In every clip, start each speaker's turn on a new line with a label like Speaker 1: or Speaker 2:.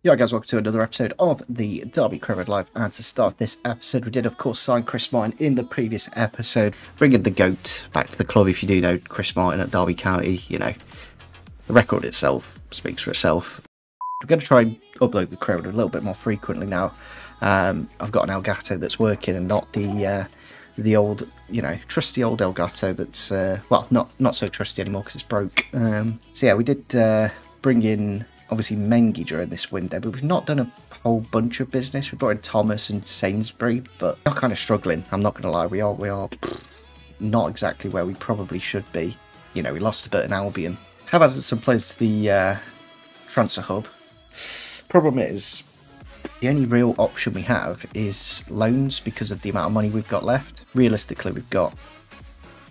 Speaker 1: Yeah, guys, welcome to another episode of the Derby Crowd Live. And to start this episode, we did, of course, sign Chris Martin in the previous episode, bringing the GOAT back to the club. If you do know Chris Martin at Derby County, you know, the record itself speaks for itself. We're going to try and upload the crowd a little bit more frequently now. I've got an Elgato that's working and not the old, you know, trusty old Elgato that's, well, not so trusty anymore because it's broke. So yeah, we did bring in, obviously, Mengi during this window, but we've not done a whole bunch of business. We brought in Thomas and Sainsbury, but we're kind of struggling. I'm not going to lie, we are not exactly where we probably should be. You know, we lost a bit in Albion. Have added some players to the transfer hub. Problem is, the only real option we have is loans because of the amount of money we've got left. Realistically, we've got,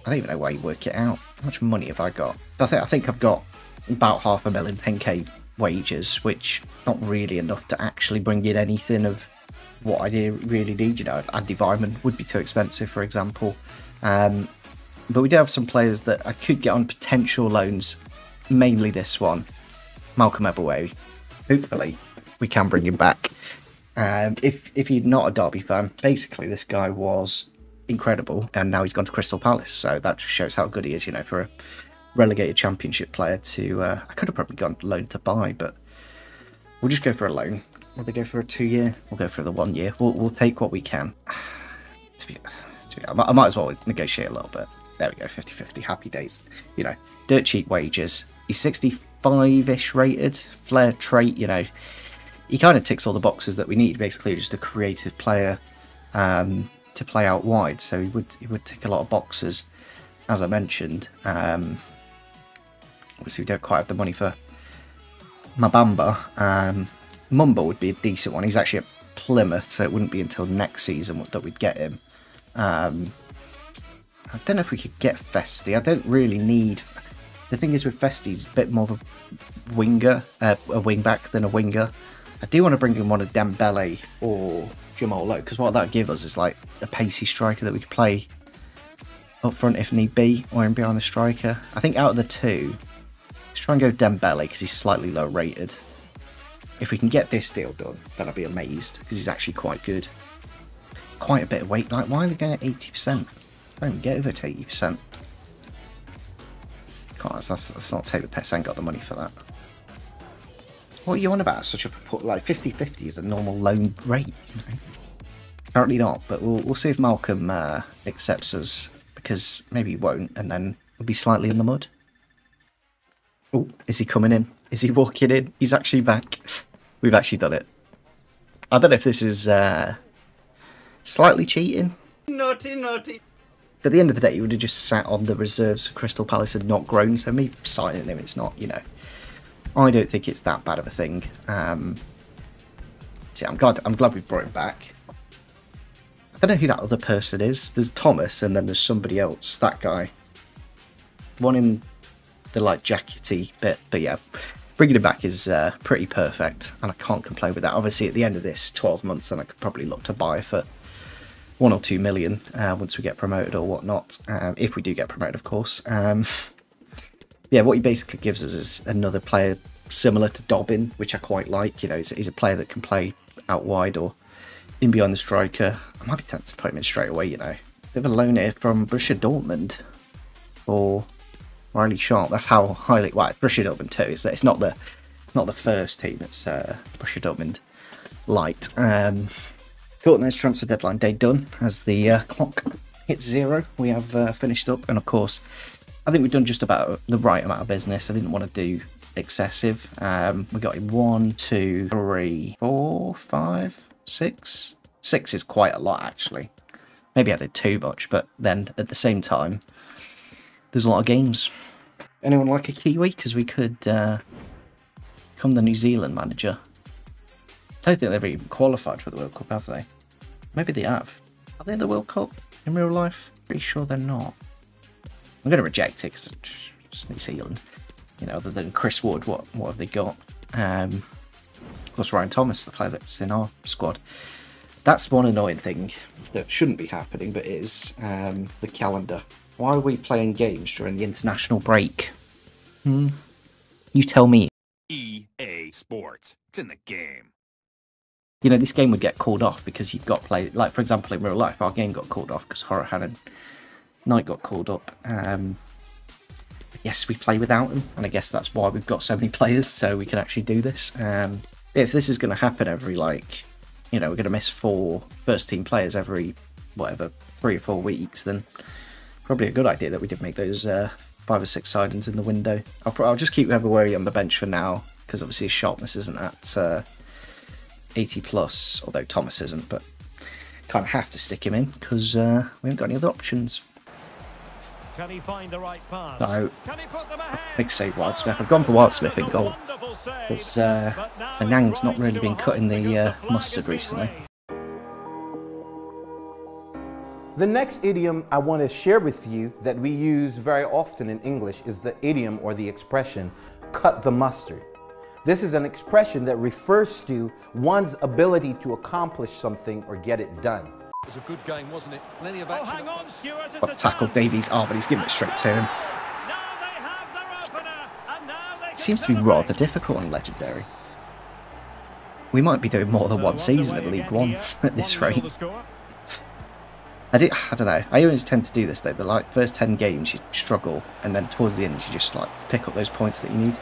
Speaker 1: I don't even know why you work it out. How much money have I got? I think I've got about $500,000, 10k wages, which not really enough to actually bring in anything of what I really need. You know, Andy Vyman would be too expensive, for example. But we do have some players that I could get on potential loans, mainly this one, Malcolm Eberway. Hopefully, we can bring him back. If you're not a Derby fan, basically this guy was incredible, and now he's gone to Crystal Palace, so that just shows how good he is, you know, for a relegated championship player to, I could have probably gone loan to buy, but we'll just go for a loan. Will they go for a 2-year? We'll go for the 1 year. We'll take what we can. I might as well negotiate a little bit. There we go, 50-50, happy days. You know, dirt cheap wages. He's 65-ish rated, flair trait, you know. He kind of ticks all the boxes that we need, basically just a creative player to play out wide, so he would tick a lot of boxes, as I mentioned. Obviously, we don't quite have the money for Mabamba. Mumba would be a decent one. He's actually at Plymouth, so it wouldn't be until next season that we'd get him. I don't know if we could get Festi. I don't really need... The thing is with Festi, he's a bit more of a winger, a wing-back than a winger. I do want to bring in one of Dembele or Jamal Lowe, because what that would give us is like a pacey striker that we could play up front if need be, or in behind the striker. I think out of the two, let's try and go Dembele because he's slightly low rated. If we can get this deal done, then I'll be amazed because he's actually quite good. Quite a bit of weight. Like, why are they going at 80%? Don't even get over to 80%. God, let's not take the piss. I ain't got the money for that. What are you on about? Such a like 50-50 is a normal loan rate. You know? Apparently not, but we'll see if Malcolm accepts us, because maybe he won't, and then we'll be slightly in the mud. Oh, is he coming in? Is he walking in? He's actually back. We've actually done it. I don't know if this is slightly cheating.
Speaker 2: Naughty, naughty.
Speaker 1: But at the end of the day, he would have just sat on the reserves for Crystal Palace and not grown, so me signing him, it's not, you know... I don't think it's that bad of a thing. So yeah, I'm glad we've brought him back. I don't know who that other person is. There's Thomas, and then there's somebody else. That guy, one in the like jackety bit. But yeah, bringing him back is pretty perfect, and I can't complain with that. Obviously, at the end of this 12 months, then I could probably look to buy for 1 or 2 million once we get promoted or whatnot. If we do get promoted, of course. Yeah, what he basically gives us is another player similar to Dobbin, which I quite like. You know, he's a player that can play out wide or in behind the striker. I might be tempted to put him in straight away, you know. Bit of a loan here from Borussia Dortmund for Riley Sharp. That's how highly... Well, Borussia Dortmund too. It's not the first team. It's Borussia Dortmund light. Cool, and there's transfer deadline day done. As the clock hits 0, we have finished up. And of course... I think we've done just about the right amount of business. I didn't want to do excessive. We got him 1, 2, 3, 4, 5, 6. 6 is quite a lot, actually. Maybe I did too much, but then at the same time, there's a lot of games. Anyone like a Kiwi? Because we could become the New Zealand manager. I don't think they've even qualified for the World Cup, have they? Maybe they have. Are they in the World Cup in real life? Pretty sure they're not. I'm going to reject it because it's New Zealand. You know, other than Chris Wood, what have they got? Of course, Ryan Thomas, the player that's in our squad. That's one annoying thing that shouldn't be happening, but is the calendar. Why are we playing games during the international break? You tell me.
Speaker 2: EA sports. It's in the game.
Speaker 1: You know, this game would get called off because you've got play. Like, for example, in real life, our game got called off because Horahan and Knight got called up. Yes, we play without them, and I guess that's why we've got so many players, so we can actually do this. If this is going to happen every, like, you know, we're going to miss 4 first-team players every, whatever, 3 or 4 weeks, then probably a good idea that we did make those 5 or 6 sidings in the window. I'll just keep Everworry on the bench for now, because obviously his sharpness isn't at 80 plus, although Thomas isn't, but kind of have to stick him in, because we haven't got any other options.
Speaker 3: Can he find the right pass?
Speaker 1: So, big save Wildsmith. I've gone for Wildsmith in goal, because Anang's not really been cutting the mustard recently.
Speaker 4: The next idiom I want to share with you that we use very often in English is the idiom or the expression, cut the mustard. This is an expression that refers to one's ability to accomplish something or get it done.
Speaker 3: It was a good game, wasn't it? Plenty of action. Oh, hang on, Stuart,
Speaker 1: Got tackled Davies' arm, but he's giving it straight to him. It seems to be rather difficult on Legendary. We might be doing more than one season of League One at this rate. I don't know. I always tend to do this though. The like first 10 games you struggle, and then towards the end you just like pick up those points that you need.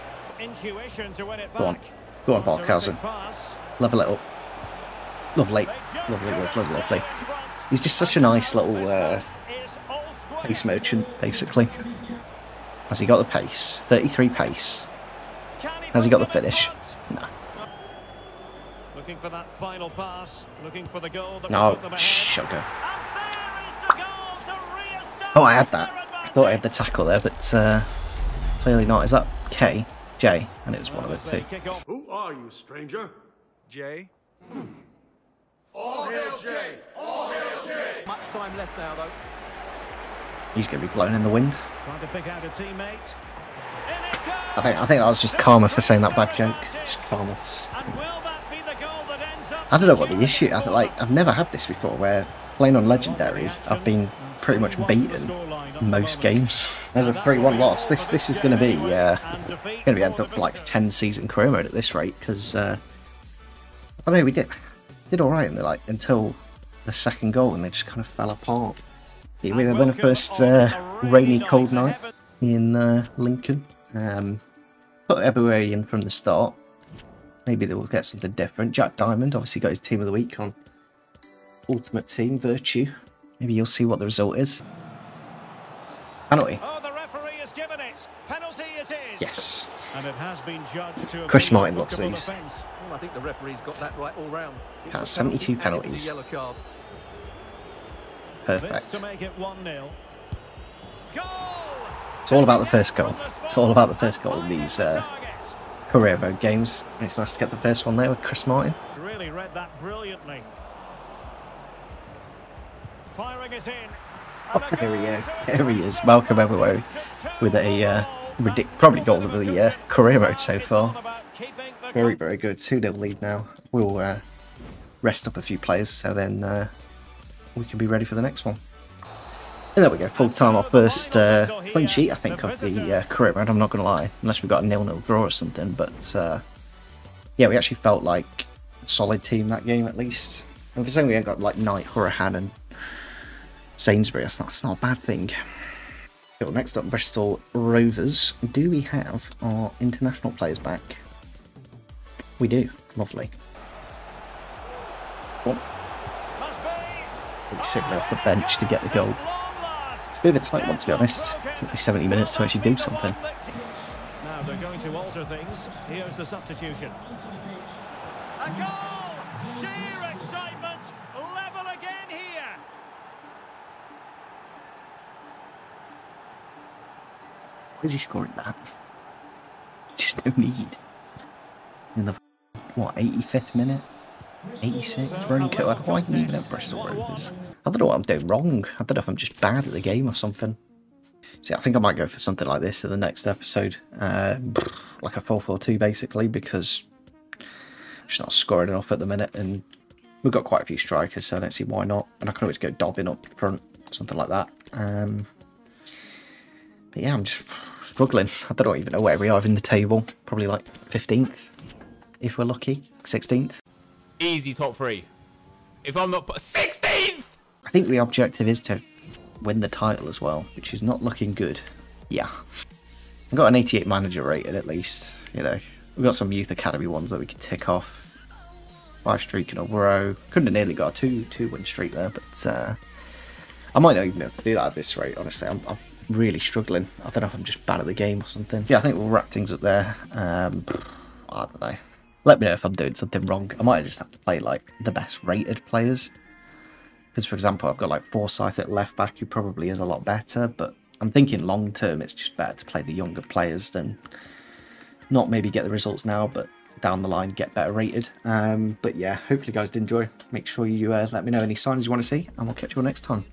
Speaker 1: Go on, Barkhausen. Level it up. Lovely, lovely, lovely, lovely. He's just such a nice little pace merchant, basically. Has he got the pace? 33 pace. Has he got the finish? No.
Speaker 3: Looking for that final pass, looking for the goal.
Speaker 1: No, sugar. Oh, I had that. I thought I had the tackle there, but clearly not. Is that K? J? And it was one of the two.
Speaker 5: Who are you, stranger?
Speaker 2: Jay?
Speaker 5: All hail Jay! All hail Jay!
Speaker 3: Much time left now, though.
Speaker 1: He's going to be blown in the wind.
Speaker 3: Trying to pick out a teammate.
Speaker 1: I think that was just karma for saying that bad joke. Just karma. I don't know what the issue. I've never had this before, where playing on Legendary, I've been pretty much beaten most games. As a 3-1 loss, this is going to be end up like 10 season career mode at this rate, because I don't know, we did all right until the second goal, and they just kind of fell apart. It would have been the first rainy, cold night in Lincoln. Put Everywhere in from the start. Maybe they will get something different. Jack Diamond obviously got his team of the week on Ultimate Team Virtue. Maybe you'll see what the result is. Penalty.
Speaker 3: Oh, the referee has given it. Penalty it is.
Speaker 1: Yes.
Speaker 3: And it has been judged to
Speaker 1: Chris Martin looks these.
Speaker 3: Well, I think the referee's got that right all round.
Speaker 1: Has 72 penalties.
Speaker 3: Yellow card.
Speaker 1: Perfect.
Speaker 3: To make it 1-0. Goal!
Speaker 1: It's all about the first goal. It's all about the first goal in these career mode games. It's nice to get the first one there with Chris Martin.
Speaker 3: Really read that brilliantly. Firing it in.
Speaker 1: Oh, here he is. Welcome everywhere with a probably goal of the career mode so far. Very, very good. 2-0 lead now. We'll rest up a few players, so then we can be ready for the next one. And there we go. Full time, our first clean sheet, I think, of the career mode. I'm not going to lie, unless we got a 0-0 draw or something. But yeah, we actually felt like a solid team that game at least. And for saying we ain't got like Knight, Horahan, and Sainsbury, that's not a bad thing. Well, next up, Bristol Rovers. Do we have our international players back? We do. Lovely. Oh. He's sitting off the bench to get the goal. Bit of a tight one, to be honest. It took me 70 minutes to actually do something.
Speaker 3: Now they're going to alter things. Here's the substitution. A goal! Sheer excitement! Level again here!
Speaker 1: Why is he scoring that? Just no need. In the, what, 85th minute? 86th? Roancoat? Why can you even have Bristol Rovers? I don't know what I'm doing wrong. I don't know if I'm just bad at the game or something. See, I think I might go for something like this in the next episode. Like a 4-4-2 basically, because I'm just not scoring enough at the minute, and we've got quite a few strikers, so I don't see why not. And I can always go Dobbin up front, something like that. But yeah, I'm just struggling. I don't even know where we are in the table. Probably like 15th. if we're lucky. 16th.
Speaker 6: Easy top 3. If I'm not 16th.
Speaker 1: I think the objective is to win the title as well, which is not looking good. Yeah. I've got an 88 manager rated at least. You know, we've got some youth academy ones that we can tick off. 5 streak in a row. Couldn't have nearly got a two win streak there, but I might not even be able to do that at this rate, honestly. I'm really struggling. I don't know if I'm just bad at the game or something. Yeah, I think we'll wrap things up there. I don't know. Let me know if I'm doing something wrong. I might just have to play like the best rated players. Because, for example, I've got like Forsyth at left back, who probably is a lot better, but I'm thinking long term it's just better to play the younger players than not maybe get the results now, but down the line get better rated. But yeah, hopefully you guys did enjoy. Make sure you let me know any signs you want to see, and we'll catch you all next time.